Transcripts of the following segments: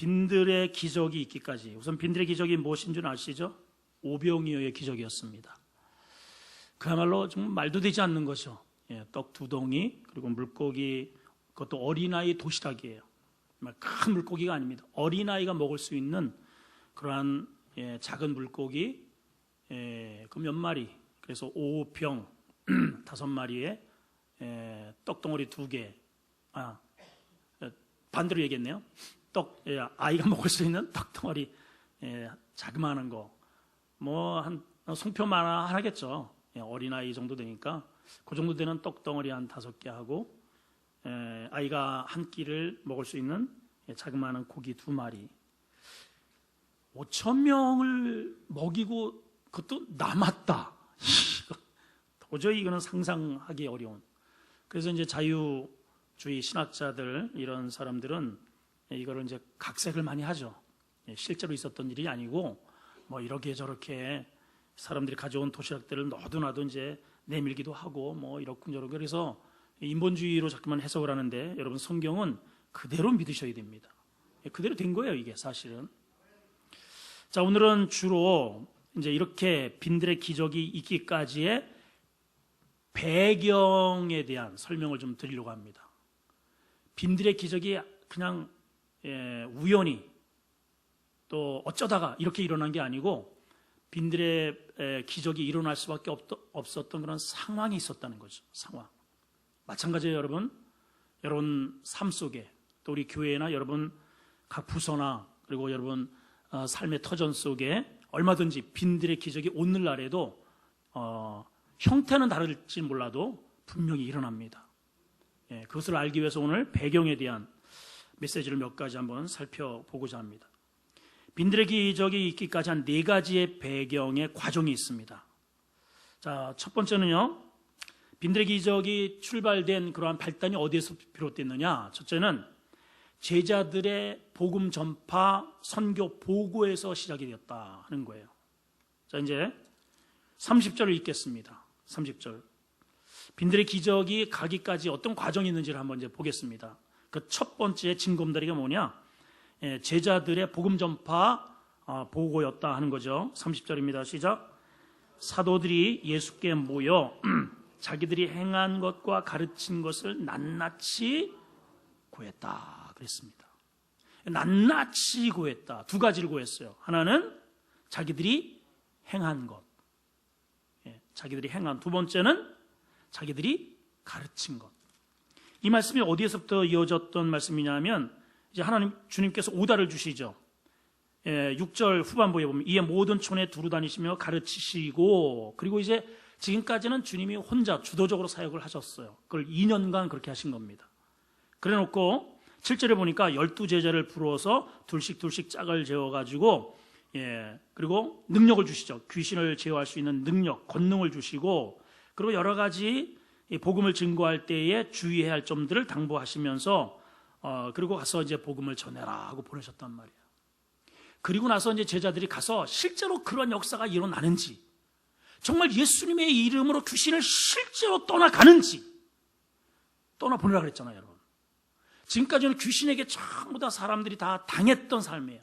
빈들의 기적이 있기까지, 우선 빈들의 기적이 무엇인 줄 아시죠? 오병이어의 기적이었습니다. 그야말로 정말 말도 되지 않는 거죠. 떡 2덩이, 그리고 물고기, 그것도 어린아이 도시락이에요. 정말 큰 물고기가 아닙니다. 어린아이가 먹을 수 있는 그러한 작은 물고기, 그 몇 마리, 그래서 5병 5마리에 떡덩어리 2개, 반대로 얘기했네요. 아이가 먹을 수 있는 떡덩어리 자그마한 거, 뭐 한 송편 하나겠죠. 어린아이 정도 되니까 그 정도 되는 떡덩어리 한 5개 하고, 아이가 한 끼를 먹을 수 있는 자그마한 고기 2마리, 5,000명을 먹이고 그것도 남았다. 도저히 이거는 상상하기 어려운. 그래서 이제 자유주의 신학자들, 이런 사람들은 이거를 이제 각색을 많이 하죠. 실제로 있었던 일이 아니고 뭐 이렇게 저렇게 사람들이 가져온 도시락들을 너도나도 이제 내밀기도 하고 뭐 이렇군 저렇군. 그래서 인본주의로 자꾸만 해석을 하는데, 여러분 성경은 그대로 믿으셔야 됩니다. 그대로 된 거예요, 이게 사실은. 자, 오늘은 주로 이제 이렇게 빈들의 기적이 있기까지의 배경에 대한 설명을 좀 드리려고 합니다. 빈들의 기적이 그냥 우연히 또 어쩌다가 이렇게 일어난 게 아니고, 빈들의 기적이 일어날 수밖에 없었던 그런 상황이 있었다는 거죠. 상황. 마찬가지예요, 여러분 삶 속에, 또 우리 교회나 여러분 각 부서나, 그리고 여러분 삶의 터전 속에 얼마든지 빈들의 기적이 오늘날에도 형태는 다를지 몰라도 분명히 일어납니다. 그것을 알기 위해서 오늘 배경에 대한 메시지를 몇 가지 한번 살펴보고자 합니다. 빈들의 기적이 있기까지 한 4가지의 배경의 과정이 있습니다. 자, 첫 번째는요, 빈들의 기적이 출발된 그러한 발단이 어디에서 비롯됐느냐? 첫째는 제자들의 복음 전파, 선교 보고에서 시작이 되었다 하는 거예요. 자, 이제 30절을 읽겠습니다. 30절. 빈들의 기적이 가기까지 어떤 과정이 있는지를 한번 이제 보겠습니다. 그 첫 번째 징검다리가 뭐냐? 제자들의 복음 전파 보고였다 하는 거죠. 30절입니다. 시작. 사도들이 예수께 모여 자기들이 행한 것과 가르친 것을 낱낱이 고했다 그랬습니다. 낱낱이 고했다. 2가지를 고했어요. 하나는 자기들이 행한 것, 자기들이 행한. 2번째는 자기들이 가르친 것. 이 말씀이 어디에서부터 이어졌던 말씀이냐면, 이제 하나님 주님께서 오다를 주시죠. 6절 후반부에 보면 이에 모든 촌에 두루 다니시며 가르치시고, 그리고 이제 지금까지는 주님이 혼자 주도적으로 사역을 하셨어요. 그걸 2년간 그렇게 하신 겁니다. 그래 놓고 7절에 보니까 12제자를 부르어서 둘씩 짝을 재워가지고, 그리고 능력을 주시죠. 귀신을 제어할 수 있는 능력, 권능을 주시고, 그리고 여러 가지 복음을 증거할 때에 주의해야 할 점들을 당부하시면서, 그리고 가서 이제 복음을 전해라 하고 보내셨단 말이에요. 그리고 나서 이제 제자들이 가서 실제로 그런 역사가 일어나는지, 정말 예수님의 이름으로 귀신을 실제로 떠나가는지, 떠나보내라 그랬잖아요, 여러분. 지금까지는 귀신에게 전부 다 사람들이 다 당했던 삶이에요.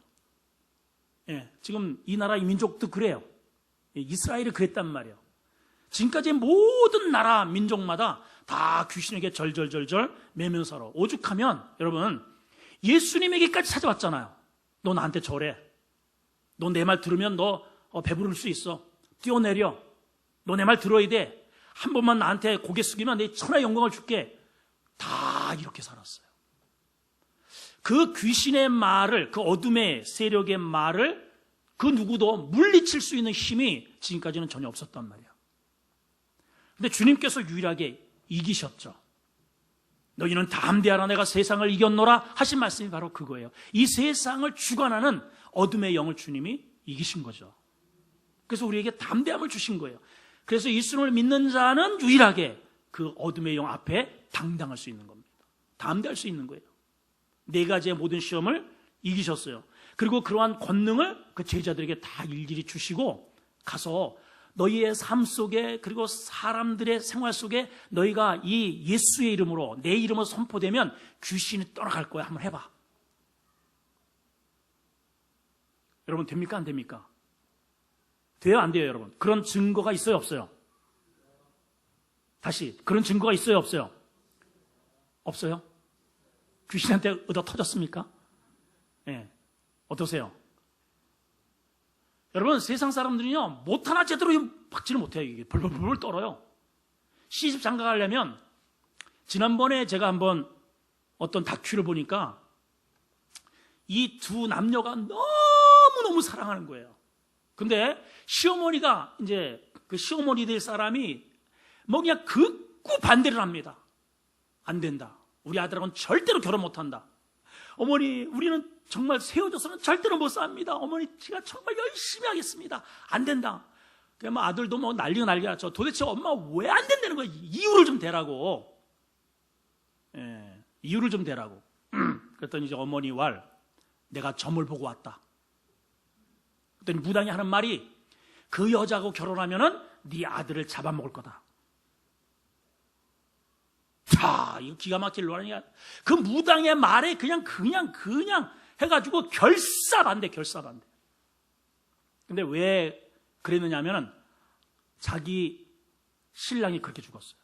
지금 이 나라 이 민족도 그래요. 이스라엘이 그랬단 말이에요. 지금까지 모든 나라 민족마다 다 귀신에게 절절절절 매면 살아. 오죽하면 여러분 예수님에게까지 찾아왔잖아요. 너 나한테 절해. 너 내 말 들으면 너 배부를 수 있어. 뛰어내려. 너 내 말 들어야 돼. 한 번만 나한테 고개 숙이면 내 천하의 영광을 줄게. 다 이렇게 살았어요. 그 귀신의 말을, 그 어둠의 세력의 말을 그 누구도 물리칠 수 있는 힘이 지금까지는 전혀 없었단 말이에요. 근데 주님께서 유일하게 이기셨죠. 너희는 담대하라, 내가 세상을 이겼노라 하신 말씀이 바로 그거예요. 이 세상을 주관하는 어둠의 영을 주님이 이기신 거죠. 그래서 우리에게 담대함을 주신 거예요. 그래서 예수님을 믿는 자는 유일하게 그 어둠의 영 앞에 당당할 수 있는 겁니다. 담대할 수 있는 거예요. 4가지의 모든 시험을 이기셨어요. 그리고 그러한 권능을 그 제자들에게 다 일일이 주시고, 가서 너희의 삶 속에, 그리고 사람들의 생활 속에 너희가 이 예수의 이름으로, 내 이름으로 선포되면 귀신이 떠나갈 거야. 한번 해봐. 여러분 됩니까? 안 됩니까? 돼요? 안 돼요? 여러분? 그런 증거가 있어요? 없어요? 다시 그런 증거가 있어요? 없어요? 없어요? 귀신한테 얻어 터졌습니까? 예. 어떠세요? 여러분 세상 사람들은요 못 하나 제대로 박지를 못해요. 이게 벌벌벌 떨어요. 시집 장가 가려면 지난번에 제가 한번 어떤 다큐를 보니까 이 두 남녀가 너무너무 사랑하는 거예요. 근데 시어머니가 이제 그 시어머니 될 사람이 뭐 그냥 극구 반대를 합니다. 안 된다. 우리 아들하고는 절대로 결혼 못 한다. 어머니, 우리는 정말 세워져서는 절대로 못 삽니다. 어머니, 제가 정말 열심히 하겠습니다. 안 된다. 그냥 뭐 아들도 뭐 난리가 났죠. 도대체 엄마 왜 안 된다는 거야? 이유를 좀 대라고. 예, 이유를 좀 대라고. 그랬더니 이제 어머니 왈, 내가 점을 보고 왔다. 그랬더니 무당이 하는 말이 그 여자하고 결혼하면은 네 아들을 잡아먹을 거다. 자, 이거 기가 막힐 노라니까. 그 무당의 말에 그냥 해가지고 결사반대. 근데 왜 그랬느냐 하면은 자기 신랑이 그렇게 죽었어요.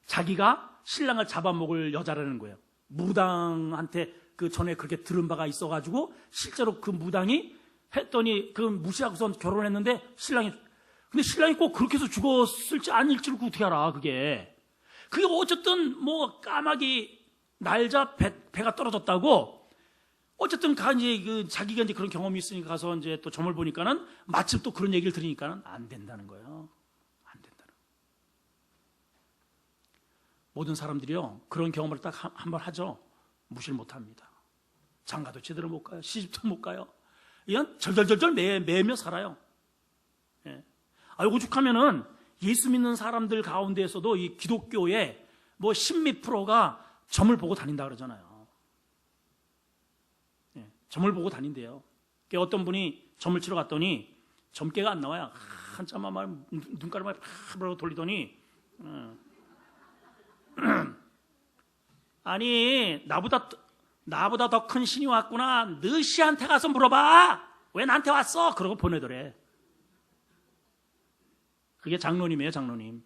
자기가 신랑을 잡아먹을 여자라는 거예요. 무당한테 그 전에 그렇게 들은 바가 있어가지고 실제로 그 무당이 했더니 그 무시하고선 결혼했는데 근데 신랑이 꼭 그렇게 해서 죽었을지 아닐지를 어떻게 알아, 그게 어쨌든 뭐 까마귀 날자 배가 떨어졌다고 어쨌든 이제 자기가 이제 그런 경험이 있으니까 가서 이제 또 점을 보니까는 마침 또 그런 얘기를 들으니까는 안 된다는 거예요. 안 된다는 거예요. 모든 사람들이요 그런 경험을 딱 한 번 하죠. 무시를 못 합니다. 장가도 제대로 못 가요. 시집도 못 가요. 이건 절절절절 매며 살아요. 예. 오죽하면은 예수 믿는 사람들 가운데에서도 이 기독교에 뭐 10몇 프로가 점을 보고 다닌다 그러잖아요. 예, 점을 보고 다닌대요. 어떤 분이 점을 치러 갔더니 점괘가 안 나와요. 한참만 말 눈가를 막 돌리더니 아니 나보다 더 큰 신이 왔구나. 너 씨한테 가서 물어봐. 왜 나한테 왔어? 그러고 보내더래. 그게 장로님이에요, 장로님.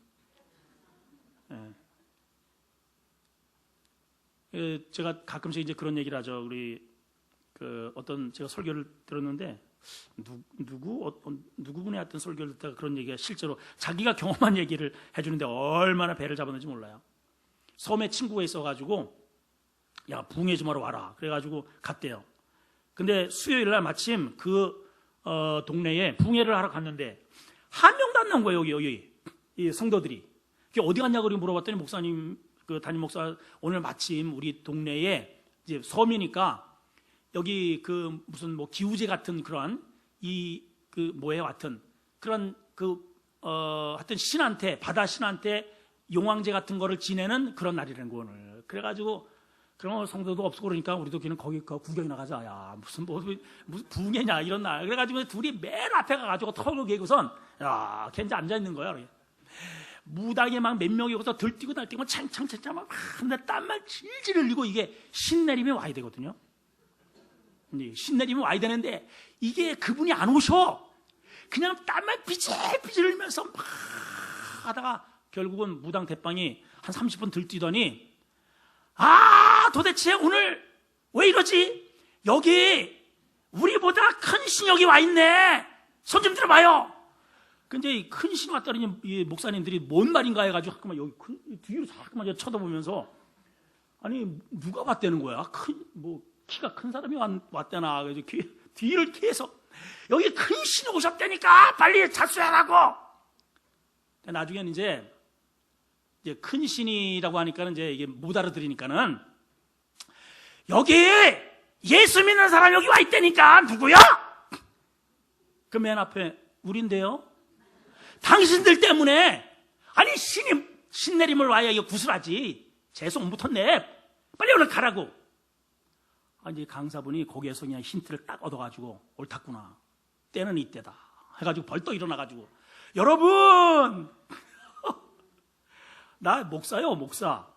예. 제가 가끔씩 이제 그런 얘기를 하죠. 우리 어떤 제가 설교를 들었는데 누구분의 어떤 설교를 듣다가 그런 얘기가 실제로 자기가 경험한 얘기를 해주는데 얼마나 배를 잡았는지 몰라요. 섬에 친구가 있어가지고 야 부흥회 좀 하러 와라. 그래가지고 갔대요. 근데 수요일 날 마침 그 동네에 부흥회를 하러 갔는데 한 명도 안 나온 거예요. 여기 이 성도들이. 어디 갔냐고 물어봤더니 목사님 그 담임 목사 오늘 마침 우리 동네에 이제 섬이니까 여기 그 무슨 뭐 기우제 같은 그런 하여튼 그런 하여튼 신한테 바다 신한테 용왕제 같은 거를 지내는 그런 날이라는 거 오늘. 그래가지고 그런 성도도 없고 그러니까 우리도 그냥 거기 구경이나 가자. 야 무슨 부흥회냐 이런 날. 그래가지고 둘이 맨 앞에 가가지고 턱을 개고선 야 걔 이제 앉아 있는 거야. 무당에 막 몇 명이 오고서 들뛰고 날뛰고 창창창창 막 근데 땀만 질질 흘리고 이게 신내림이 와야 되거든요. 신내림이 와야 되는데 이게 그분이 안 오셔. 그냥 땀만 비질비질 흘리면서 막 하다가 결국은 무당 대빵이 한 30분 들뛰더니 도대체 오늘 왜 이러지? 여기 우리보다 큰 신이 여기 와 있네. 손 좀 들어봐요. 근데 큰 신이 왔더니 이 목사님들이 뭔 말인가 해가지고 잠깐만 여기 뒤로 잠깐만 쳐다보면서 아니 누가 왔다는 거야? 키가 큰 사람이 왔다나. 그래서 뒤를 계속 여기 큰 신이 오셨다니까 빨리 자수하라고. 나중에는 이제 큰 신이라고 하니까는 이게 못 알아들으니까는 여기 예수 믿는 사람 여기 와 있다니까 누구야? 그 맨 앞에 우린데요. 당신들 때문에 아니 신내림을 와야 이거 구슬하지. 재수 못 붙었네. 빨리 오늘 가라고. 이제 강사분이 거기에서 그냥 힌트를 딱 얻어가지고 옳았구나. 때는 이때다. 해가지고 벌떡 일어나가지고 여러분 나 목사요 목사.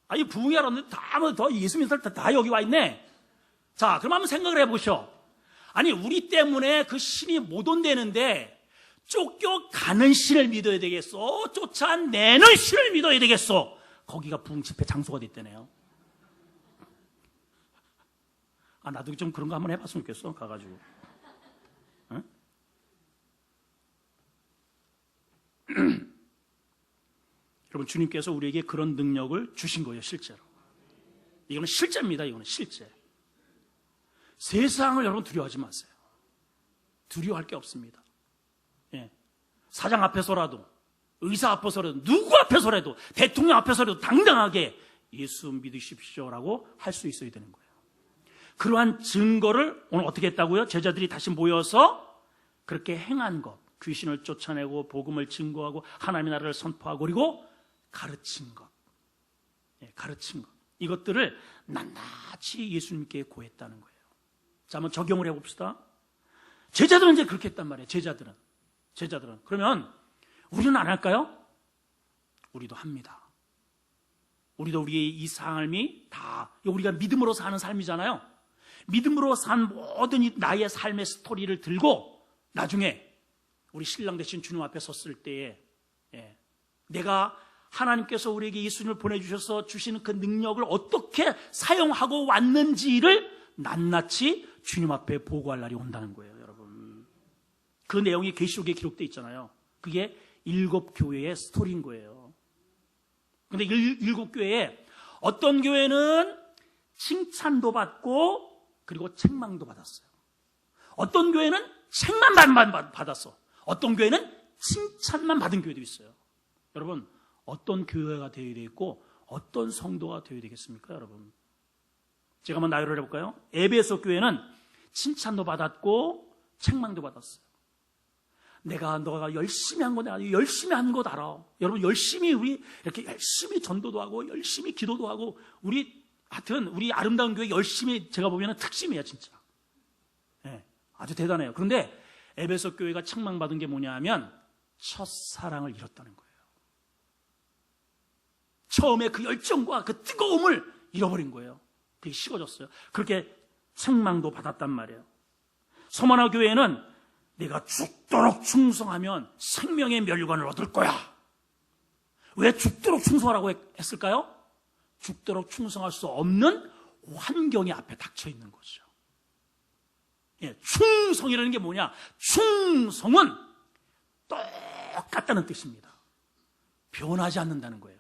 부흥회하러 왔는데 다 예수 믿는 사람 다 여기 와 있네. 자 그럼 한번 생각을 해보셔. 아니 우리 때문에 그 신이 못 온다는데 쫓겨가는 신을 믿어야 되겠어? 쫓아내는 신을 믿어야 되겠어? 거기가 부흥 집회 장소가 됐다네요. 나도 좀 그런 거 한번 해봤으면 좋겠어. 가가지고. 응? 여러분, 주님께서 우리에게 그런 능력을 주신 거예요, 실제로. 이거는 실제입니다. 이거는 실제. 세상을 여러분 두려워하지 마세요. 두려워할 게 없습니다. 예. 사장 앞에서라도, 의사 앞에서라도, 누구 앞에서라도, 대통령 앞에서라도 당당하게 예수 믿으십시오라고 할 수 있어야 되는 거예요. 그러한 증거를 오늘 어떻게 했다고요? 제자들이 다시 모여서 그렇게 행한 것, 귀신을 쫓아내고 복음을 증거하고 하나님의 나라를 선포하고 그리고 가르친 것, 가르친 것, 이것들을 낱낱이 예수님께 고했다는 거예요. 자, 한번 적용을 해봅시다. 제자들은 이제 그렇게 했단 말이에요. 제자들은. 그러면 우리는 안 할까요? 우리도 합니다. 우리도 우리의 이 삶이 다 우리가 믿음으로 사는 삶이잖아요. 믿음으로 산 모든 나의 삶의 스토리를 들고 나중에 우리 신랑 되신 주님 앞에 섰을 때에 내가 하나님께서 우리에게 예수님을 보내주셔서 주시는 그 능력을 어떻게 사용하고 왔는지를 낱낱이 주님 앞에 보고할 날이 온다는 거예요, 여러분. 그 내용이 계시록에 기록되어 있잖아요. 그게 7교회의 스토리인 거예요. 근데 7교회에 어떤 교회는 칭찬도 받고 그리고 책망도 받았어요. 어떤 교회는 책만 받았어. 어떤 교회는 칭찬만 받은 교회도 있어요. 여러분, 어떤 교회가 되어야 되겠고 어떤 성도가 되어야 되겠습니까, 여러분? 제가 한번 나열을 해볼까요? 에베소 교회는 칭찬도 받았고 책망도 받았어요. 너가 열심히 한 거 내가 열심히 한 거 알아. 여러분, 열심히 우리 이렇게 열심히 전도도 하고 열심히 기도도 하고 하여튼 우리 아름다운 교회 열심히 제가 보면 특심이야, 진짜. 아주 대단해요. 그런데 에베소 교회가 책망받은 게 뭐냐 하면 첫사랑을 잃었다는 거예요. 처음에 그 열정과 그 뜨거움을 잃어버린 거예요. 되게 식어졌어요. 그렇게 책망도 받았단 말이에요. 소마나 교회는 내가 죽도록 충성하면 생명의 멸관을 얻을 거야. 왜 죽도록 충성하라고 했을까요? 죽도록 충성할 수 없는 환경이 앞에 닥쳐 있는 거죠. 충성이라는 게 뭐냐? 충성은 똑같다는 뜻입니다. 변하지 않는다는 거예요.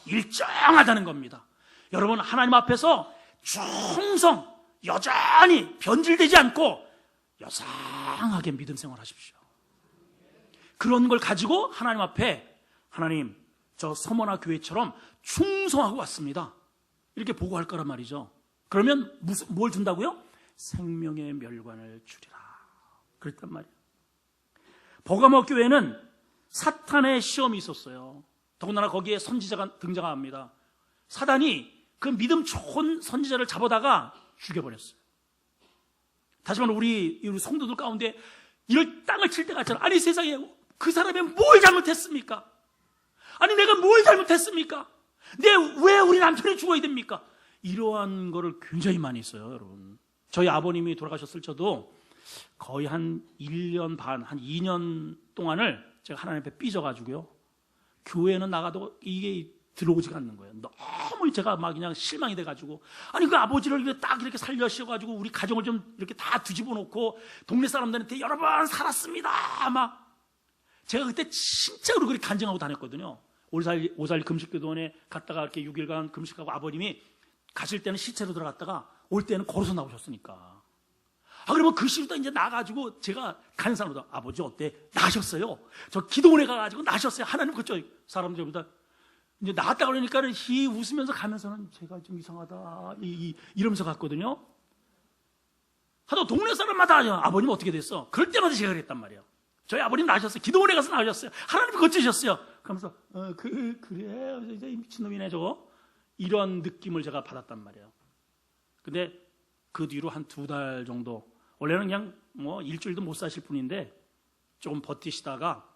일정하다는 겁니다. 여러분, 하나님 앞에서 충성, 여전히 변질되지 않고 여상하게 믿음 생활하십시오. 그런 걸 가지고 하나님 앞에 하나님, 저 서머나 교회처럼 충성하고 왔습니다. 이렇게 보고할 거란 말이죠. 그러면 뭘 준다고요? 생명의 멸관을 주리라. 그랬단 말이에요. 버가모 교회는 사탄의 시험이 있었어요. 더군다나 거기에 선지자가 등장합니다. 사단이 그 믿음 좋은 선지자를 잡아다가 죽여버렸어요. 다시 말해 우리 성도들 가운데 이럴 땅을 칠 때가 있잖아요. 아니, 세상에 그 사람이 뭘 잘못했습니까? 아니, 내가 뭘 잘못했습니까? 왜 우리 남편이 죽어야 됩니까? 이러한 거를 굉장히 많이 있어요, 여러분. 저희 아버님이 돌아가셨을 때도 거의 한 1년 반, 한 2년 동안을 제가 하나님 앞에 삐져가지고요. 교회는 나가도 이게 들어오지가 않는 거예요. 너무 제가 막 그냥 실망이 돼가지고. 아니, 그 아버지를 딱 이렇게 살려셔가지고 우리 가정을 좀 이렇게 다 뒤집어 놓고 동네 사람들한테 여러 번 살았습니다. 막. 제가 그때 진짜로 그렇게 간증하고 다녔거든요. 5.4.1 금식교도원에 갔다가 이렇게 6일간 금식하고 아버님이 가실 때는 시체로 들어갔다가 올 때는 걸어서 나오셨으니까. 그러면 그 시루다 이제 나가지고 제가 가는 사람보다 아버지 어때? 나셨어요. 저 기도원에 가가지고 나셨어요. 하나님 그쪽 사람들보다 이제 나갔다 그러니까 웃으면서 가면서는 제가 좀 이상하다 이러면서 갔거든요. 하도 동네 사람마다 아버님 어떻게 됐어? 그럴 때마다 제가 그랬단 말이에요. 저희 아버님 나셨어요. 기도원에 가서 나오셨어요. 하나님 거치셨어요. 그러면서 그래 이제 미친놈이네 저거. 이런 느낌을 제가 받았단 말이에요. 근데 그 뒤로 한 2달 정도, 원래는 그냥 뭐 일주일도 못 사실 뿐인데 조금 버티시다가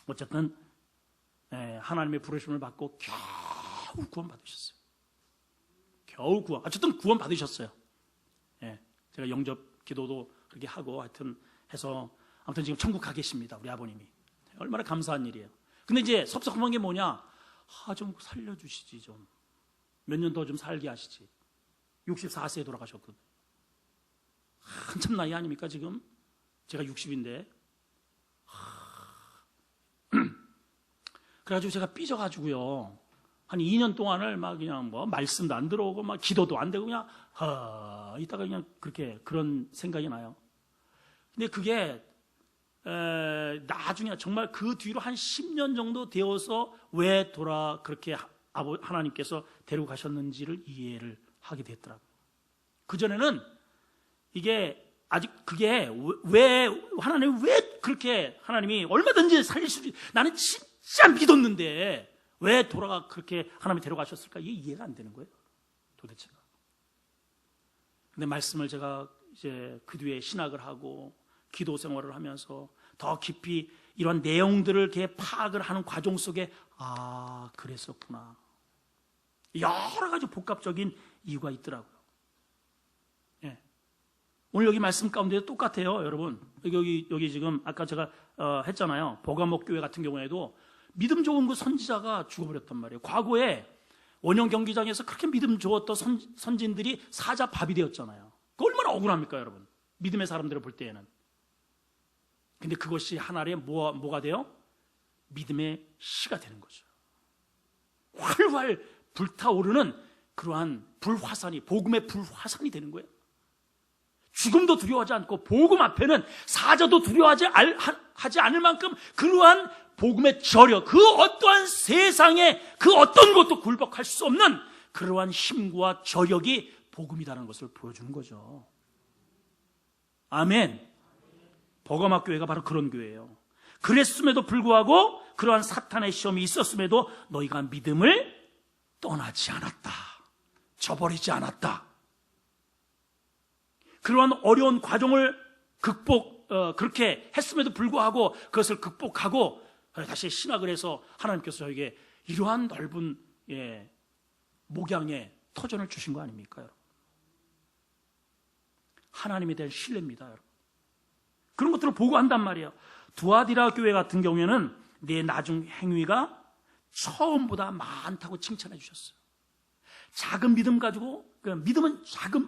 어쨌든 하나님의 부르심을 받고 겨우 구원 받으셨어요. 겨우 구원. 어쨌든 구원 받으셨어요. 제가 영접 기도도 그렇게 하고 하여튼 해서 아무튼 지금 천국 가 계십니다. 우리 아버님이. 얼마나 감사한 일이에요. 근데 이제 섭섭한 게 뭐냐? 좀 살려주시지 좀. 몇 년 더 좀 살게 하시지. 64세에 돌아가셨거든. 한참 나이 아닙니까 지금? 제가 60인데. 그래가지고 제가 삐져가지고요. 한 2년 동안을 막 그냥 뭐 말씀도 안 들어오고 막 기도도 안 되고 그냥 이따가 그냥 그렇게 그런 생각이 나요. 근데 그게 나중에 정말 그 뒤로 한 10년 정도 되어서 왜 그렇게 하나님께서 데리고 가셨는지를 이해를 하게 됐더라고요. 그전에는 이게 아직 그게 왜 하나님이 왜 그렇게 하나님이 얼마든지 살릴 수 나는 진짜 믿었는데 왜 그렇게 하나님이 데려가셨을까? 이게 이해가 안 되는 거예요. 도대체가. 근데 말씀을 제가 이제 그 뒤에 신학을 하고 기도 생활을 하면서 더 깊이 이런 내용들을 이렇게 파악을 하는 과정 속에 그랬었구나. 여러 가지 복합적인 이유가 있더라고요. 예. 오늘 여기 말씀 가운데도 똑같아요, 여러분. 여기 지금 아까 제가 했잖아요. 보가목 교회 같은 경우에도 믿음 좋은 그 선지자가 죽어버렸단 말이에요. 과거에 원형 경기장에서 그렇게 믿음 좋았던 선진들이 사자밥이 되었잖아요. 그 얼마나 억울합니까, 여러분? 믿음의 사람들을 볼 때에는. 근데 그것이 하나의 뭐가 돼요? 믿음의 시가 되는 거죠. 활활 불타오르는 그러한 불화산이, 복음의 불화산이 되는 거예요. 죽음도 두려워하지 않고 복음 앞에는 사자도 두려워하지 않을 만큼 그러한 복음의 저력, 그 어떠한 세상에 그 어떤 것도 굴복할 수 없는 그러한 힘과 저력이 복음이라는 것을 보여주는 거죠. 아멘. 버가막 교회가 바로 그런 교회예요. 그랬음에도 불구하고 그러한 사탄의 시험이 있었음에도 너희가 믿음을 떠나지 않았다. 저버리지 않았다. 그러한 어려운 과정을 그렇게 했음에도 불구하고 그것을 극복하고 다시 신학을 해서 하나님께서 저에게 이러한 넓은 목양의 터전을 주신 거 아닙니까, 여러분? 하나님에 대한 신뢰입니다, 여러분. 그런 것들을 보고 한단 말이에요. 두아디라 교회 같은 경우에는 내 나중 행위가 처음보다 많다고 칭찬해 주셨어요. 작은 믿음 가지고, 믿음은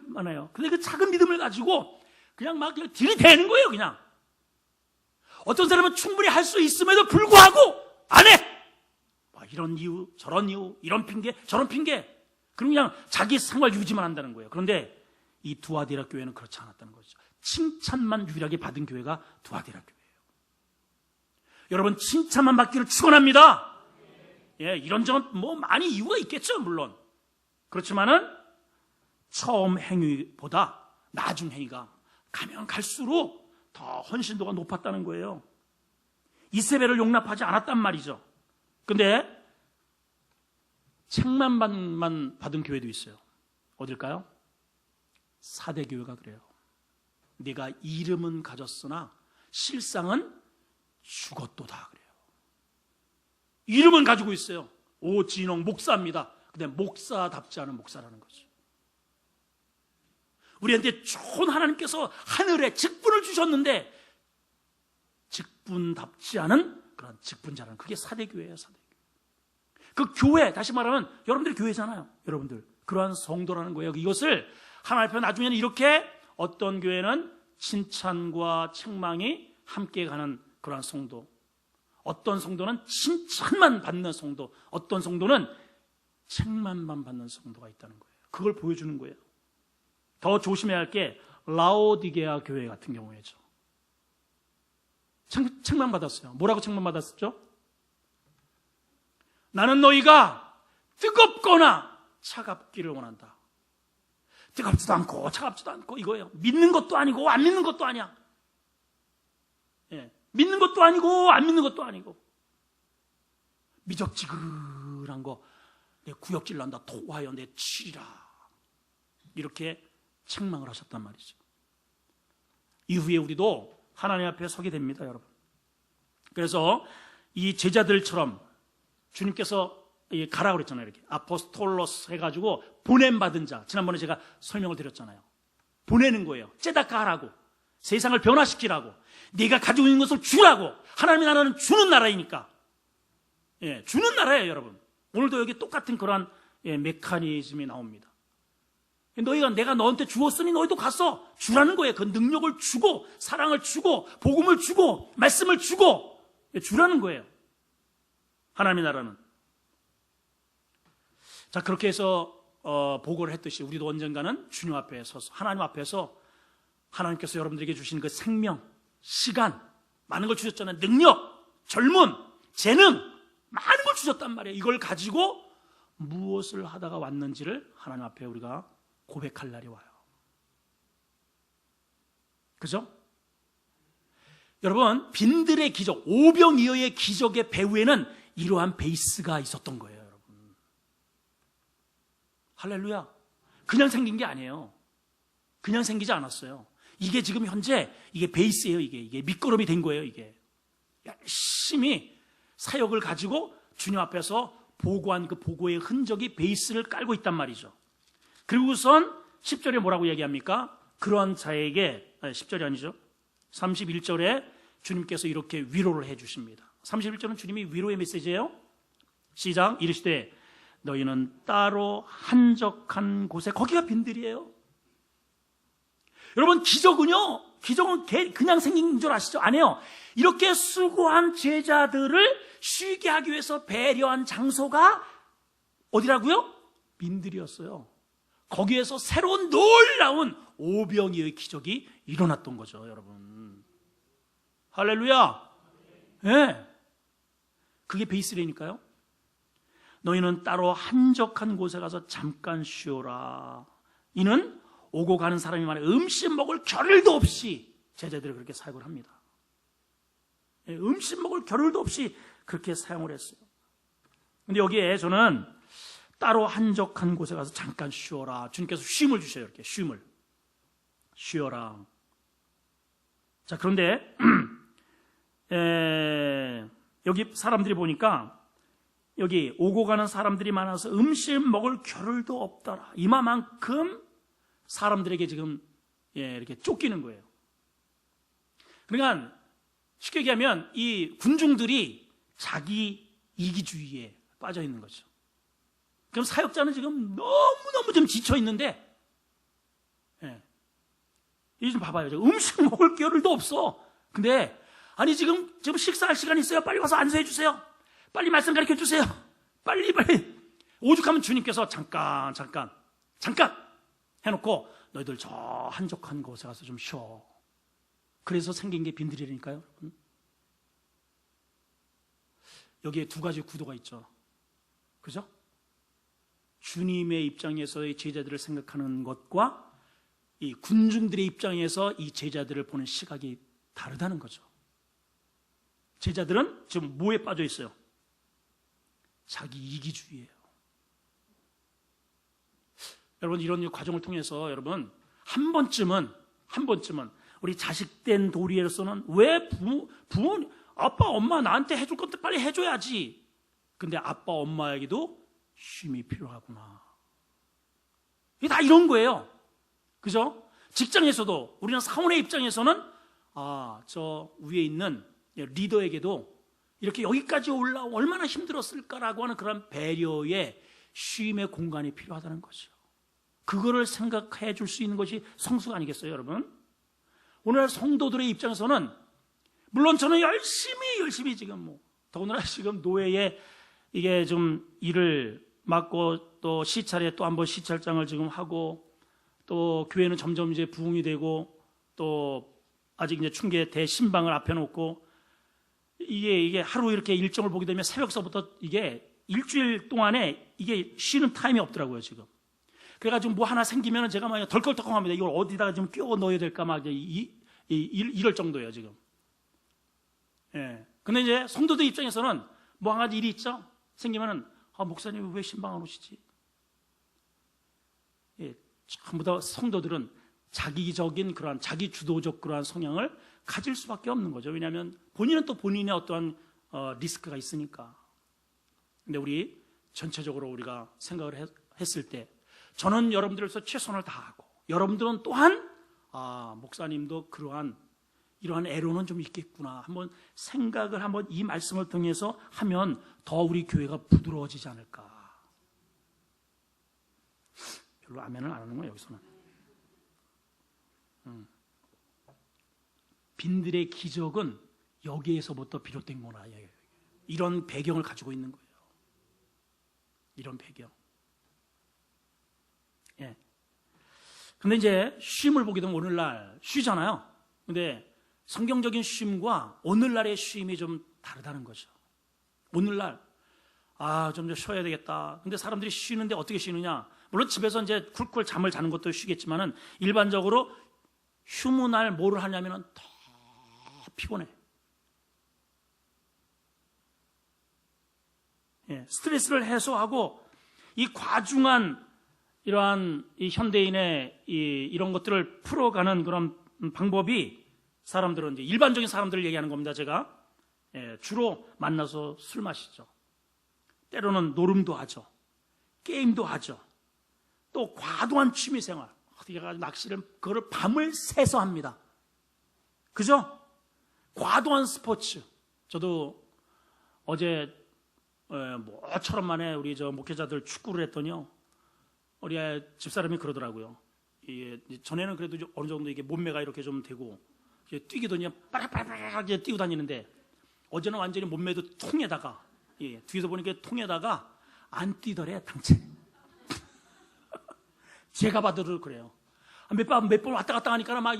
많아요. 근데 그 작은 믿음을 가지고 그냥 막 들이대는 거예요, 그냥. 어떤 사람은 충분히 할 수 있음에도 불구하고 안 해! 이런 이유, 저런 이유, 이런 핑계, 저런 핑계. 그럼 그냥 자기 생활 유지만 한다는 거예요. 그런데 이 두아디라 교회는 그렇지 않았다는 거죠. 칭찬만 유일하게 받은 교회가 두아디라 교회예요. 여러분, 칭찬만 받기를 축원합니다. 이런저런 많이 이유가 있겠죠, 물론. 그렇지만은 처음 행위보다 나중 행위가 가면 갈수록 더 헌신도가 높았다는 거예요. 이세벨을 용납하지 않았단 말이죠. 근데 책만 받은 교회도 있어요. 어딜까요? 사대교회가 그래요. 내가 이름은 가졌으나 실상은 죽었도다 그래요. 이름은 가지고 있어요. 오진홍 목사입니다. 근데 목사답지 않은 목사라는 거죠. 우리한테 좋은 하나님께서 하늘에 직분을 주셨는데 직분답지 않은 그런 직분자라는, 그게 사대교회예요. 사대교회. 그 교회, 다시 말하면 여러분들이 교회잖아요. 여러분들 그러한 성도라는 거예요. 이것을 하나님 앞에 나중에는 이렇게, 어떤 교회는 칭찬과 책망이 함께 가는 그러한 성도, 어떤 성도는 칭찬만 받는 성도, 어떤 성도는 책망만 받는 성도가 있다는 거예요. 그걸 보여주는 거예요. 더 조심해야 할 게 라오디게아 교회 같은 경우에죠. 책망 받았어요. 뭐라고 책망 받았었죠? 나는 너희가 뜨겁거나 차갑기를 원한다. 뜨겁지도 않고 차갑지도 않고 이거예요. 믿는 것도 아니고 안 믿는 것도 아니야. 믿는 것도 아니고 안 믿는 것도 아니고, 미적지근한 거, 내 구역질 난다, 토하여 내 치리라, 이렇게 책망을 하셨단 말이죠. 이후에 우리도 하나님 앞에 서게 됩니다, 여러분. 그래서 이 제자들처럼 주님께서 가라 그랬잖아요. 이렇게 아포스톨로스 해가지고 보냄받은 자, 지난번에 제가 설명을 드렸잖아요. 보내는 거예요. 째다까 하라고. 세상을 변화시키라고, 네가 가지고 있는 것을 주라고. 하나님의 나라는 주는 나라이니까. 예, 주는 나라예요, 여러분. 오늘도 여기 똑같은 그러한 메커니즘이 나옵니다. 내가 너한테 주었으니 너희도 가서 주라는 거예요. 그 능력을 주고, 사랑을 주고, 복음을 주고, 말씀을 주고, 주라는 거예요. 하나님의 나라는. 자, 그렇게 해서 보고를 했듯이 우리도 언젠가는 주님 앞에 서서, 하나님 앞에서 하나님께서 여러분들에게 주신 그 생명, 시간, 많은 걸 주셨잖아요. 능력, 젊음, 재능, 많은 걸 주셨단 말이에요. 이걸 가지고 무엇을 하다가 왔는지를 하나님 앞에 우리가 고백할 날이 와요. 그죠? 여러분, 빈들의 기적, 오병이어의 기적의 배후에는 이러한 베이스가 있었던 거예요, 여러분. 할렐루야. 그냥 생긴 게 아니에요. 그냥 생기지 않았어요. 이게 지금 현재 이게 베이스예요. 이게 밑거름이 된 거예요. 이게 열심히 사역을 가지고 주님 앞에서 보고한 그 보고의 흔적이 베이스를 깔고 있단 말이죠. 그리고선 10절에 뭐라고 얘기합니까? 그러한 자에게, 10절이 아니죠, 31절에 주님께서 이렇게 위로를 해주십니다. 31절은 주님이 위로의 메시지예요. 시작. 이르시되 너희는 따로 한적한 곳에, 거기가 빈들이에요. 여러분, 기적은 그냥 생긴 줄 아시죠? 아니에요. 이렇게 수고한 제자들을 쉬게 하기 위해서 배려한 장소가 어디라고요? 빈들이었어요. 거기에서 새로운 놀라운 오병이어의 기적이 일어났던 거죠, 여러분. 할렐루야. 네. 그게 베이스라니까요. 너희는 따로 한적한 곳에 가서 잠깐 쉬어라. 이는 오고 가는 사람이 많아 음식 먹을 겨를도 없이 제자들이 그렇게 사역을 합니다. 음식 먹을 겨를도 없이 그렇게 사용을 했어요. 근데 여기에 저는 따로 한적한 곳에 가서 잠깐 쉬어라. 주님께서 쉼을 주셔요. 이렇게 쉼을. 쉬어라. 자, 그런데 여기 사람들이 보니까 여기 오고 가는 사람들이 많아서 음식 먹을 겨를도 없더라. 이마만큼 사람들에게 지금 이렇게 쫓기는 거예요. 그러니까 쉽게 얘기하면 이 군중들이 자기 이기주의에 빠져 있는 거죠. 그럼 사역자는 지금 너무너무 좀 지쳐 있는데, 이제 좀 봐봐요. 음식 먹을 겨를도 없어. 근데 아니 지금 식사할 시간이 있어요. 빨리 와서 안수해 주세요. 빨리 말씀 가르쳐 주세요. 빨리. 오죽하면 주님께서 잠깐 해놓고 너희들 저 한적한 곳에 가서 좀 쉬어. 그래서 생긴 게 빈들이라니까요. 여기에 두 가지 구도가 있죠. 그죠? 주님의 입장에서의 제자들을 생각하는 것과 이 군중들의 입장에서 이 제자들을 보는 시각이 다르다는 거죠. 제자들은 지금 뭐에 빠져 있어요? 자기 이기주의예요. 여러분, 이런 과정을 통해서 여러분 한 번쯤은 우리 자식된 도리에서는 왜 부모님, 아빠 엄마 나한테 해줄 것도 빨리 해줘야지. 근데 아빠 엄마에게도 쉼이 필요하구나. 이게 다 이런 거예요. 그죠? 직장에서도 우리는 사원의 입장에서는 저 위에 있는 리더에게도 이렇게 여기까지 올라오고 얼마나 힘들었을까라고 하는 그런 배려의 쉼의 공간이 필요하다는 거죠. 그거를 생각해 줄 수 있는 것이 성수가 아니겠어요, 여러분? 오늘 성도들의 입장에서는 물론 저는 열심히 지금 더군다나 지금 노예에 이게 좀 일을 맡고 또 시찰에 또 한 번 시찰장을 지금 하고 또 교회는 점점 이제 부흥이 되고 또 아직 이제 충계 대신방을 앞에 놓고 이게 하루 이렇게 일정을 보게 되면 새벽서부터 이게 일주일 동안에 이게 쉬는 타임이 없더라고요, 지금. 그래가지고 뭐 하나 생기면 제가 막 덜컥덜컥합니다. 이걸 어디다가 좀 끼워 넣어야 될까 막 이럴 정도예요, 지금. 예. 근데 이제 성도들 입장에서는 뭐 한 가지 일이 있죠? 생기면은, 목사님 왜 신방 안 오시지? 예. 전부 다 성도들은 자기적인 그러한 자기 주도적 그러한 성향을 가질 수밖에 없는 거죠. 왜냐하면 본인은 또 본인의 어떠한 리스크가 있으니까. 근데 우리 전체적으로 우리가 생각을 했을 때 저는 여러분들에서 최선을 다하고 여러분들은 또한 목사님도 이러한 애로는 좀 있겠구나. 한번 생각을 한번 이 말씀을 통해서 하면 더 우리 교회가 부드러워지지 않을까. 별로 아멘을 안 하는 거예요, 여기서는. 빈들의 기적은 여기에서부터 비롯된 거나 이런 배경을 가지고 있는 거예요. 이런 배경. 예. 근데 이제 쉼을 보게 되면 오늘날 쉬잖아요. 근데 성경적인 쉼과 오늘날의 쉼이 좀 다르다는 거죠. 오늘날 좀 더 쉬어야 되겠다. 근데 사람들이 쉬는데 어떻게 쉬느냐? 물론 집에서 이제 쿨쿨 잠을 자는 것도 쉬겠지만은 일반적으로 휴무날 뭐를 하냐면은 더 피곤해. 예, 스트레스를 해소하고 이 과중한 이러한 이 현대인의 이런 것들을 풀어가는 그런 방법이 사람들은 이제 일반적인 사람들을 얘기하는 겁니다. 제가 주로 만나서 술 마시죠. 때로는 노름도 하죠. 게임도 하죠. 또 과도한 취미생활, 어떻게 가지고 낚시를 그거를 밤을 새서 합니다. 그죠? 과도한 스포츠. 저도 어제 뭐처럼 만에 우리 목회자들 축구를 했더니요, 우리 집사람이 그러더라고요. 전에는 그래도 어느 정도 이게 몸매가 이렇게 좀 되고 뛰기더니 빠락빠락 뛰고 다니는데 어제는 완전히 몸매도 통에다가 뒤에서 보니까 통에다가 안 뛰더래 당체. 제가 봐도 그래요. 몇 번 왔다 갔다 하니까 막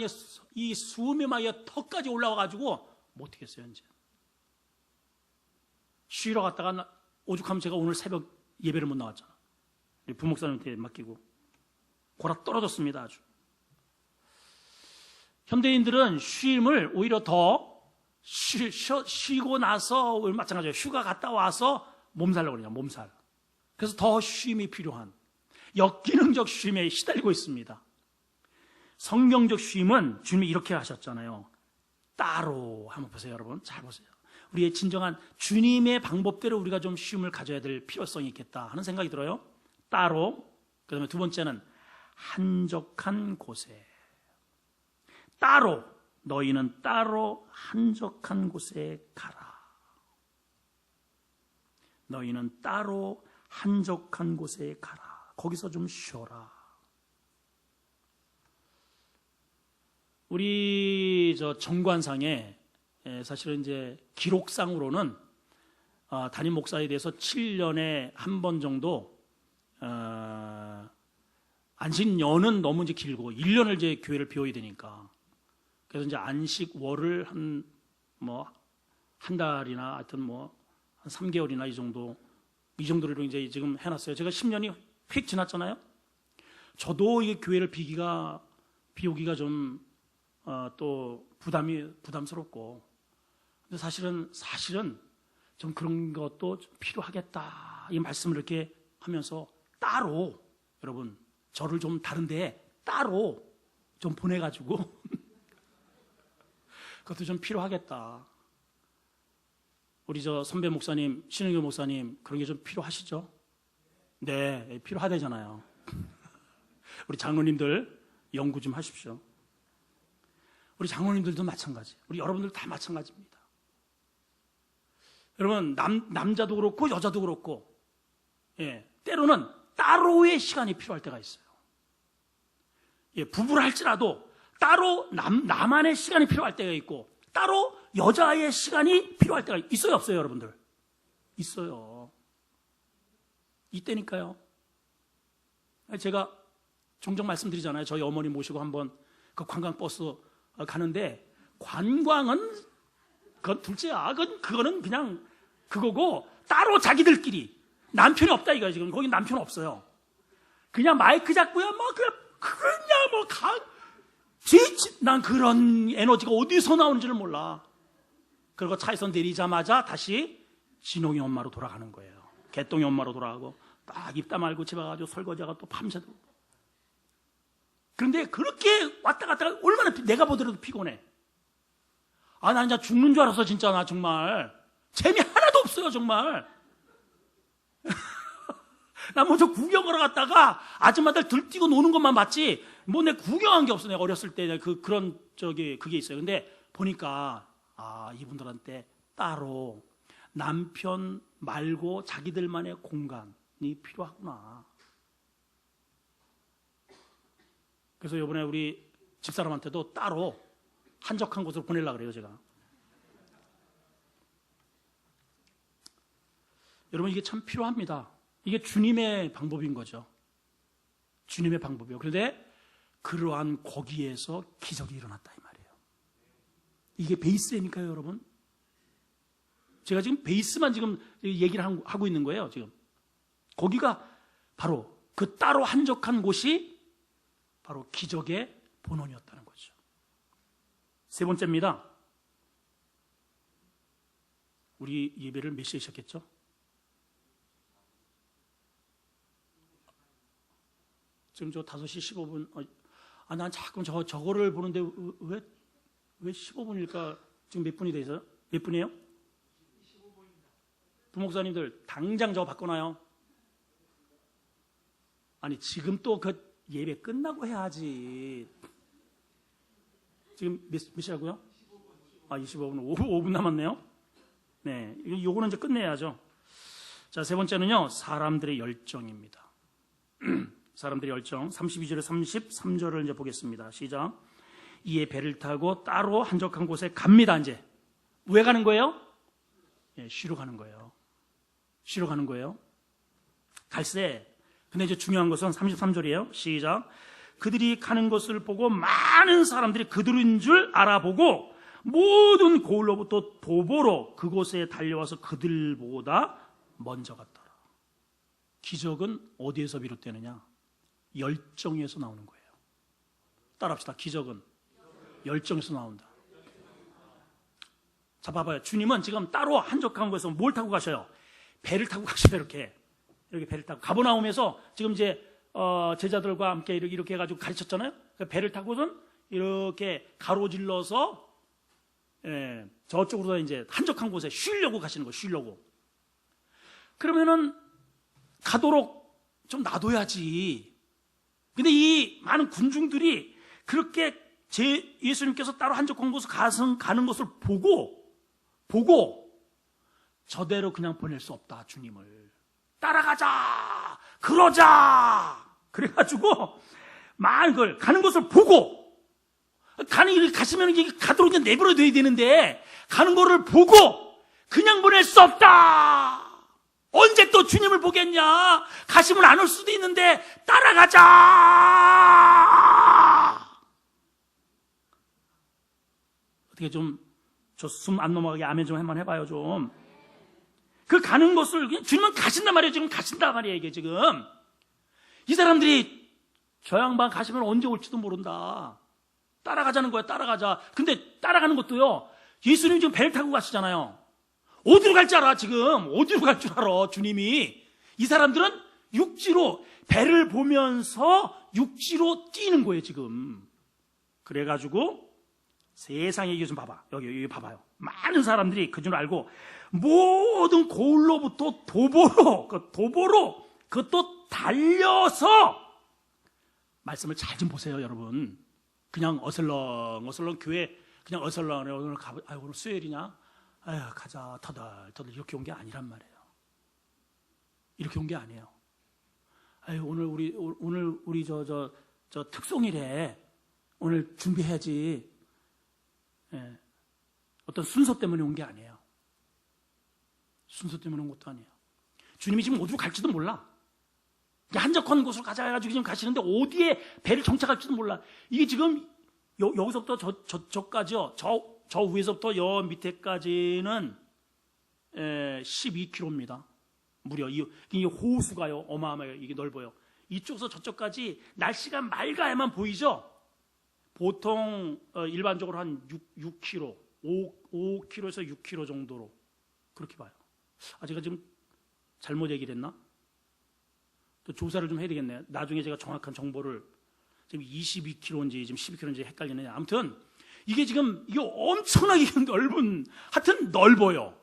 이 숨이 막 턱까지 올라와가지고 못 뛰겠어요 이제. 쉬러 갔다가 오죽하면 제가 오늘 새벽 예배를 못 나왔잖아. 우리 부목사님한테 맡기고 골아 떨어졌습니다 아주. 현대인들은 쉼을 오히려 더 쉬고 나서 마찬가지예요. 휴가 갔다 와서 몸살라고 그러냐, 몸살. 그래서 더 쉼이 필요한 역기능적 쉼에 시달리고 있습니다. 성경적 쉼은 주님이 이렇게 하셨잖아요. 따로 한번 보세요, 여러분. 잘 보세요. 우리의 진정한 주님의 방법대로 우리가 좀 쉼을 가져야 될 필요성이 있겠다 하는 생각이 들어요. 따로. 그 다음에 두 번째는 한적한 곳에. 따로, 너희는 따로 한적한 곳에 가라. 너희는 따로 한적한 곳에 가라. 거기서 좀 쉬어라. 우리 정관상에 사실은 이제 기록상으로는 담임 목사에 대해서 7년에 한 번 정도 안식년은 너무 이제 길고 1년을 이제 교회를 비워야 되니까 그래서 이제 안식월을 한 달이나 하여튼 한 3개월이나 이 정도로 이제 지금 해놨어요. 제가 10년이 휙 지났잖아요. 저도 이게 교회를 비우기가 좀 또 부담스럽고, 근데 사실은 좀 그런 것도 좀 필요하겠다 이 말씀을 이렇게 하면서 따로 여러분 저를 좀 다른데 따로 좀 보내가지고 그것도 좀 필요하겠다. 우리 선배 목사님, 신은교 목사님 그런 게 좀 필요하시죠? 네, 필요하대잖아요. 우리 장로님들 연구 좀 하십시오. 우리 장로님들도 마찬가지. 우리 여러분들 다 마찬가지입니다. 여러분 남자도 그렇고 여자도 그렇고 때로는 따로의 시간이 필요할 때가 있어요. 부부를 할지라도 따로 나만의 시간이 필요할 때가 있고 따로 여자의 시간이 필요할 때가 있어요, 없어요, 여러분들? 있어요. 이때니까요. 제가 종종 말씀드리잖아요. 저희 어머니 모시고 한번 그 관광버스 가는데 관광은 그건 둘째야. 그거는 그냥 그거고 따로 자기들끼리 남편이 없다 이거야 지금. 거기 남편 없어요. 그냥 마이크 잡고요. 난 그런 에너지가 어디서 나오는지를 몰라. 그리고 차에서 내리자마자 다시 진홍이 엄마로 돌아가는 거예요. 개똥이 엄마로 돌아가고 딱 입 다말고 집에 가가지고 설거지하고 또 밤새도. 그런데 그렇게 왔다 갔다가 얼마나 내가 보더라도 피곤해. 나 진짜 죽는 줄 알았어 진짜. 나 정말 재미 하나도 없어요 정말. 나 먼저 구경하러 갔다가 아줌마들 들뛰고 노는 것만 봤지 뭐 내 구경한 게 없어. 내가 어렸을 때 그런 그게 있어요. 근데 보니까 이분들한테 따로 남편 말고 자기들만의 공간이 필요하구나. 그래서 이번에 우리 집사람한테도 따로 한적한 곳으로 보내려고 그래요, 제가. 여러분, 이게 참 필요합니다. 이게 주님의 방법인 거죠. 주님의 방법이요. 그런데 그러한 거기에서 기적이 일어났다 이 말이에요. 이게 베이스니까요, 여러분. 제가 지금 베이스만 지금 얘기를 하고 있는 거예요, 지금. 거기가 바로 그 따로 한적한 곳이 바로 기적의 본원이었다는 거죠. 세 번째입니다. 우리 예배를 몇 시에 시작했죠? 지금 저 5시 15분. 난 자꾸 저거를 보는데 왜 15분일까? 지금 몇 분이 돼서? 몇 분이에요? 15분입니다. 부목사님들 당장 저거 바꿔놔요. 아니 지금 또 그 예배 끝나고 해야지. 지금 몇 시라고요? 25분. 5분 남았네요. 네, 요거는 이제 끝내야죠. 자, 세 번째는요, 사람들의 열정입니다. 사람들의 열정. 32절에 33절을 이제 보겠습니다. 시작. 이에 배를 타고 따로 한적한 곳에 갑니다. 이제 왜 가는 거예요? 예, 쉬러 가는 거예요. 쉬러 가는 거예요. 갈새. 근데 이제 중요한 것은 33절이에요. 시작. 그들이 가는 것을 보고 많은 사람들이 그들인 줄 알아보고 모든 고을로부터 도보로 그곳에 달려와서 그들보다 먼저 갔더라. 기적은 어디에서 비롯되느냐? 열정에서 나오는 거예요. 따라합시다. 기적은 열정에서 나온다. 자, 봐봐요. 주님은 지금 따로 한적한 곳에서 뭘 타고 가셔요? 배를 타고 가셔요. 이렇게 배를 타고 가버나움에서 지금 이제 제자들과 함께 이렇게 해가지고 가르쳤잖아요. 배를 타고선 이렇게 가로질러서 저쪽으로 이제 한적한 곳에 쉬려고 가시는 거예요. 쉬려고. 그러면은 가도록 좀 놔둬야지. 근데 이 많은 군중들이 그렇게 예수님께서 따로 한적한 곳에 가는 것을 보고 저대로 그냥 보낼 수 없다. 주님을 따라가자, 그러자. 그래가지고 막 그걸 가는 것을 보고 가는 길 가시면 이게 가도록 그냥 내버려둬야 되는데 가는 거를 보고 그냥 보낼 수 없다. 언제 또 주님을 보겠냐? 가시면 안 올 수도 있는데 따라가자. 어떻게 좀 저 숨 안 넘어가게 아멘 좀 한번 해봐요 좀. 그 가는 것을 그냥 주님은 가신단 말이에요. 지금 가신단 말이에요. 이게 지금 이 사람들이 저 양반 가시면 언제 올지도 모른다. 따라가자는 거야. 따라가자. 근데 따라가는 것도요, 예수님이 지금 배를 타고 가시잖아요. 어디로 갈 줄 알아? 지금 어디로 갈 줄 알아? 주님이. 이 사람들은 육지로 배를 보면서 육지로 뛰는 거예요 지금. 그래가지고 세상에 이게 좀 봐봐. 여기 봐봐요. 많은 사람들이 그 줄 알고 모든 고을로부터 도보로 그것도 달려서. 말씀을 잘 좀 보세요 여러분. 그냥 어슬렁 교회 그냥 어슬렁 오늘 오늘 수요일이냐? 아휴 가자 터덜 이렇게 온 게 아니란 말이에요. 이렇게 온 게 아니에요. 아유 오늘 우리 저 특송이래. 오늘 준비해야지. 예. 어떤 순서 때문에 온 게 아니에요. 순서 때문에 온 것도 아니에요. 주님이 지금 어디로 갈지도 몰라. 한적한 곳으로 가자 해가지고 지금 가시는데 어디에 배를 정착할지도 몰라. 이게 지금 여기서부터 저까지요. 저 위에서부터 여 밑에까지는 12km입니다. 무려 이 호수가요 어마어마해요. 이게 넓어요. 이쪽에서 저쪽까지 날씨가 맑아야만 보이죠. 보통 일반적으로 한 6km, 5km에서 6km 정도로 그렇게 봐요. 제가 지금 잘못 얘기를 했나? 또 조사를 좀 해야 되겠네요. 나중에 제가 정확한 정보를 지금 22km인지 지금 12km인지 헷갈리네. 아무튼 이게 지금 이게 엄청나게 넓은, 하여튼 넓어요.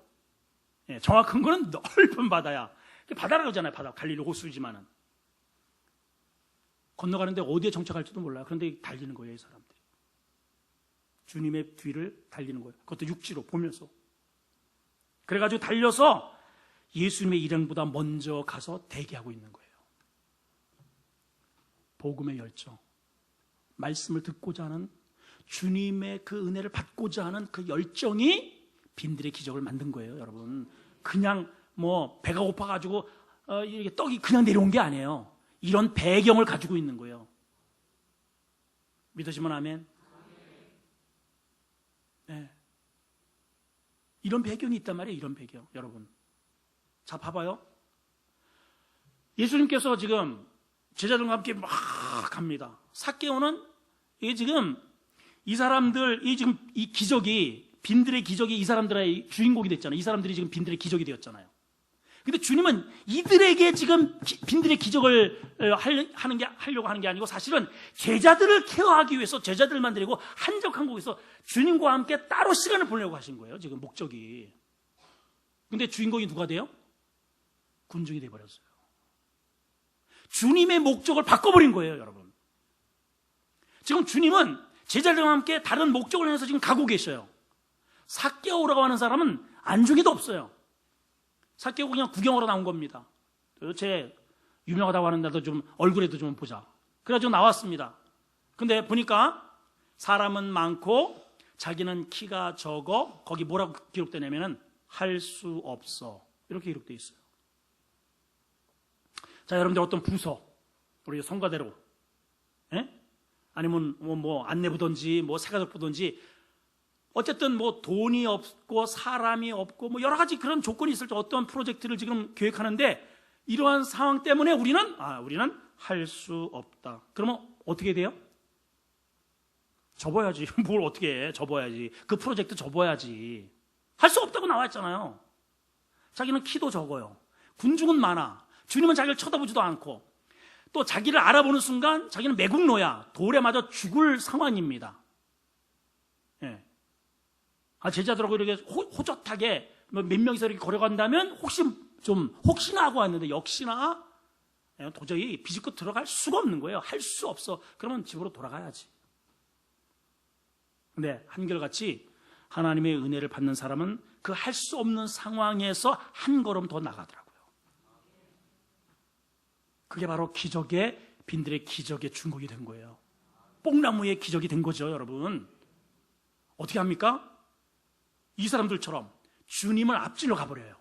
예, 정확한 거는 넓은 바다야. 바다라고 하잖아요. 바다. 갈릴리 호수지만은. 건너가는데 어디에 정착할지도 몰라요. 그런데 달리는 거예요, 이 사람들이. 주님의 뒤를 달리는 거예요. 그것도 육지로 보면서. 그래가지고 달려서 예수님의 일행보다 먼저 가서 대기하고 있는 거예요. 복음의 열정, 말씀을 듣고자 하는, 주님의 그 은혜를 받고자 하는 그 열정이 빈들의 기적을 만든 거예요, 여러분. 그냥 뭐 배가 고파가지고 이렇게 떡이 그냥 내려온 게 아니에요. 이런 배경을 가지고 있는 거예요. 믿으시면 아멘. 네. 이런 배경이 있단 말이에요. 이런 배경, 여러분. 자, 봐봐요. 예수님께서 지금 제자들과 함께 막 갑니다. 삭개오는 이게 지금 이 사람들, 이 기적이, 빈들의 기적이 이 사람들의 주인공이 됐잖아요. 이 사람들이 지금 빈들의 기적이 되었잖아요. 근데 주님은 이들에게 지금 빈들의 기적을 하려고 하는 게 아니고, 사실은 제자들을 케어하기 위해서 제자들만 데리고 한적한 곳에서 주님과 함께 따로 시간을 보내려고 하신 거예요, 지금 목적이. 근데 주인공이 누가 돼요? 군중이 돼버렸어요. 주님의 목적을 바꿔버린 거예요, 여러분. 지금 주님은 제자들과 함께 다른 목적을 해서 지금 가고 계셔요. 삭개오라고 하는 사람은 안중에도 없어요. 삭개오 그냥 구경하러 나온 겁니다. 제 유명하다고 하는데도 좀 얼굴에도 좀 보자. 그래가지고 나왔습니다. 근데 보니까 사람은 많고 자기는 키가 적어, 거기 뭐라고 기록되냐면은 할 수 없어, 이렇게 기록되어 있어요. 자, 여러분들 어떤 부서, 우리 성가대로, 아니면 뭐 안내부든지 뭐 세가족부든지, 어쨌든 뭐 돈이 없고 사람이 없고 뭐 여러 가지 그런 조건이 있을 때 어떤 프로젝트를 지금 계획하는데, 이러한 상황 때문에 우리는 할 수 없다. 그러면 어떻게 돼요? 접어야지. 뭘 어떻게 해? 접어야지. 그 프로젝트 접어야지. 할 수 없다고 나왔잖아요. 자기는 키도 적어요. 군중은 많아. 주님은 자기를 쳐다보지도 않고, 또 자기를 알아보는 순간 자기는 매국노야. 돌에 맞아 죽을 상황입니다. 예. 제자들하고 이렇게 호젓하게 몇 명이서 이렇게 걸어간다면 혹시나 하고 왔는데, 역시나 도저히 비집고 들어갈 수가 없는 거예요. 할 수 없어. 그러면 집으로 돌아가야지. 근데 한결같이 하나님의 은혜를 받는 사람은 그 할 수 없는 상황에서 한 걸음 더 나가더라고요. 그게 바로 빈들의 기적의 중국이 된 거예요. 뽕나무의 기적이 된 거죠, 여러분. 어떻게 합니까? 이 사람들처럼 주님을 앞질러 가버려요.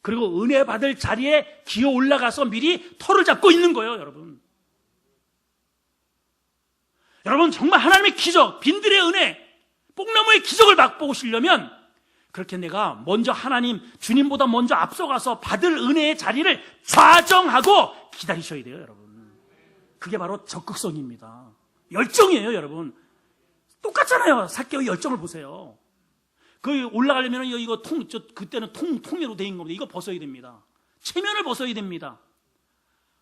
그리고 은혜 받을 자리에 기어 올라가서 미리 털을 잡고 있는 거예요, 여러분. 여러분, 정말 하나님의 기적, 빈들의 은혜, 뽕나무의 기적을 맛보시려면 그렇게 내가 먼저 주님보다 먼저 앞서가서 받을 은혜의 자리를 좌정하고 기다리셔야 돼요, 여러분. 그게 바로 적극성입니다. 열정이에요, 여러분. 똑같잖아요. 삭개오의 열정을 보세요. 그 올라가려면 이거 그때는 통으로 돼 있는 겁니다. 이거 벗어야 됩니다. 체면을 벗어야 됩니다.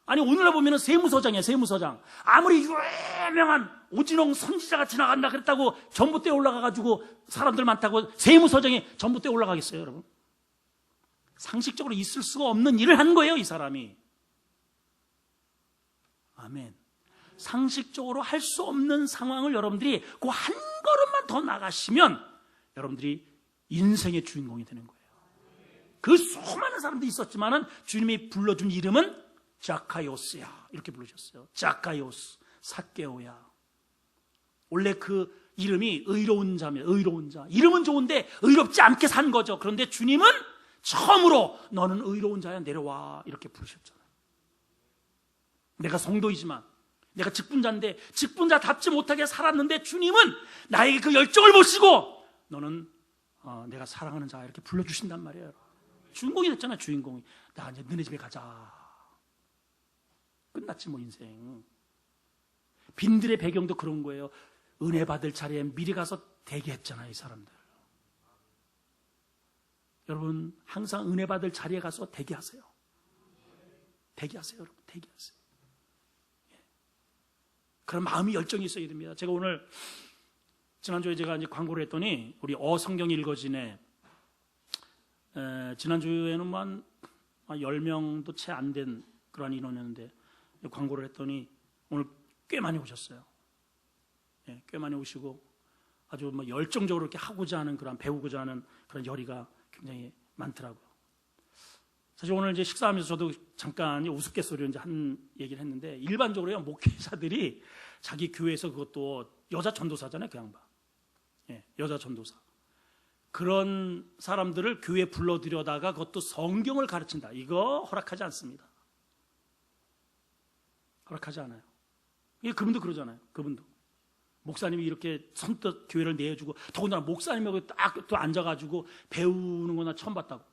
아니, 오늘날 보면은 세무서장이에요, 세무서장. 아무리 유명한 오진홍 선지자가 지나간다 그랬다고 전봇대에 올라가가지고 사람들 많다고 세무서장이 전봇대에 올라가겠어요, 여러분? 상식적으로 있을 수가 없는 일을 한 거예요, 이 사람이. 아멘. 상식적으로 할 수 없는 상황을 여러분들이 그 한 걸음만 더 나가시면 여러분들이 인생의 주인공이 되는 거예요. 그 수많은 사람들이 있었지만은 주님이 불러준 이름은 자카요스야, 이렇게 부르셨어요. 자카요스, 삭개오야. 원래 그 이름이 의로운 자입니다. 의로운 자. 이름은 좋은데 의롭지 않게 산 거죠. 그런데 주님은 처음으로 너는 의로운 자야, 내려와, 이렇게 부르셨잖아요. 내가 성도이지만, 내가 직분자인데 직분자답지 못하게 살았는데 주님은 나에게 그 열정을 보시고 너는 내가 사랑하는 자, 이렇게 불러주신단 말이에요. 주인공이 됐잖아요, 주인공이. 나 이제 너네 집에 가자. 끝났지 뭐, 인생. 빈들의 배경도 그런 거예요. 은혜 받을 자리에 미리 가서 대기했잖아요, 이 사람들. 여러분, 항상 은혜 받을 자리에 가서 대기하세요. 대기하세요, 여러분. 대기하세요. 그런 마음이 열정이 있어야 됩니다. 제가 오늘 지난주에 제가 이제 광고를 했더니 우리 성경이 읽어지네. 지난주에는 한 10명도 채 안 된 그런 인원이었는데 광고를 했더니 오늘 꽤 많이 오셨어요. 예, 꽤 많이 오시고 아주 뭐 열정적으로 이렇게 하고자 하는 그런 배우고자 하는 그런 열의가 굉장히 많더라고요. 사실 오늘 이제 식사하면서 저도 잠깐 우스갯소리로 이제 한 얘기를 했는데 일반적으로요 목회자들이 자기 교회에서 그것도 여자 전도사잖아요, 그 양반. 예, 여자 전도사. 그런 사람들을 교회에 불러들여다가 그것도 성경을 가르친다. 이거 허락하지 않습니다. 허락하지 않아요. 그분도 그러잖아요. 그분도. 목사님이 이렇게 선뜻 교회를 내어주고 더군다나 목사님하고 딱 또 앉아가지고 배우는 거나 처음 봤다고.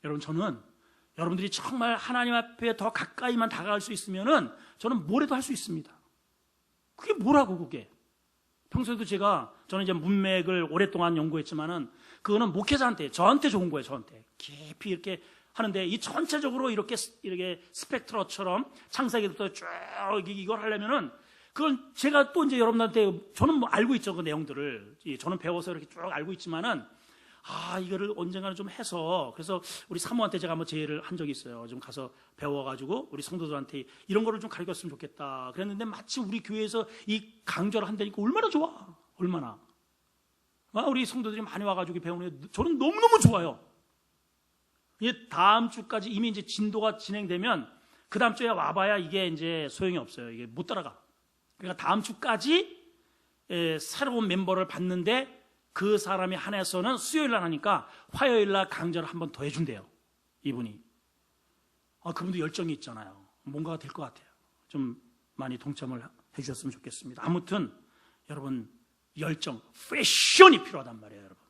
여러분 저는 여러분들이 정말 하나님 앞에 더 가까이만 다가갈 수 있으면은 저는 뭐라도 할 수 있습니다. 그게 뭐라고 그게. 평소에도 저는 이제 문맥을 오랫동안 연구했지만은 그거는 목회자한테 저한테 좋은 거예요. 저한테 깊이 이렇게 하는데 이 전체적으로 이렇게 스펙트러처럼 창세기부터 쭉 이걸 하려면은 그건 제가 또 이제 여러분한테 저는 뭐 알고 있죠 그 내용들을 저는 배워서 이렇게 쭉 알고 있지만은 이거를 언젠가는 좀 해서 그래서 우리 사모한테 제가 한번 제의를 한 적이 있어요. 좀 가서 배워가지고 우리 성도들한테 이런 거를 좀 가르쳤으면 좋겠다. 그랬는데 마치 우리 교회에서 이 강좌를 한다니까 얼마나 좋아, 얼마나. 우리 성도들이 많이 와가지고 배우는 저는 너무너무 좋아요. 이게 다음 주까지 이미 이제 진도가 진행되면 그 다음 주에 와봐야 이게 이제 소용이 없어요. 이게 못 따라가. 그러니까 다음 주까지 새로운 멤버를 받는데 그 사람이 한해서는 수요일 날 하니까 화요일 날 강좌를 한 번 더 해준대요. 이분이. 그분도 열정이 있잖아요. 뭔가가 될 것 같아요. 좀 많이 동참을 해주셨으면 좋겠습니다. 아무튼 여러분 열정, 패션이 필요하단 말이에요. 여러분.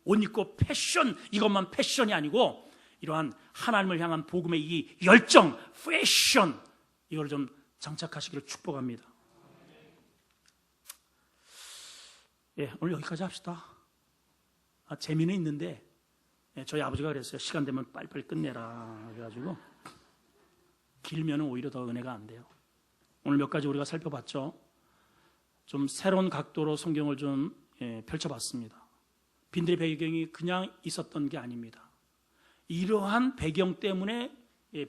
옷 입고 패션, 이것만 패션이 아니고 이러한 하나님을 향한 복음의 이 열정, 패션 이걸 좀 장착하시기를 축복합니다. 예, 오늘 여기까지 합시다. 재미는 있는데 저희 아버지가 그랬어요. 시간 되면 빨리빨리 끝내라. 그래가지고 길면 오히려 더 은혜가 안 돼요. 오늘 몇 가지 우리가 살펴봤죠. 좀 새로운 각도로 성경을 좀 펼쳐봤습니다. 빈들의 배경이 그냥 있었던 게 아닙니다. 이러한 배경 때문에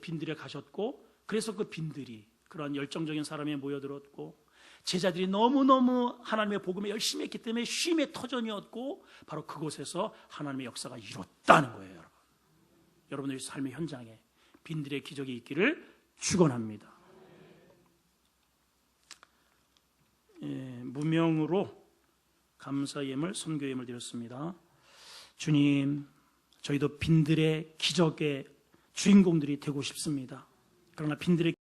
빈들에 가셨고 그래서 그 빈들이 그런 열정적인 사람이 모여들었고 제자들이 너무너무 하나님의 복음에 열심히 했기 때문에 쉼의 터전이었고 바로 그곳에서 하나님의 역사가 이뤘다는 거예요. 여러분. 여러분의 삶의 현장에 빈들의 기적이 있기를 축원합니다. 무명으로 감사 예물, 선교 예물 드렸습니다. 주님, 저희도 빈들의 기적의 주인공들이 되고 싶습니다. 그러나 빈들의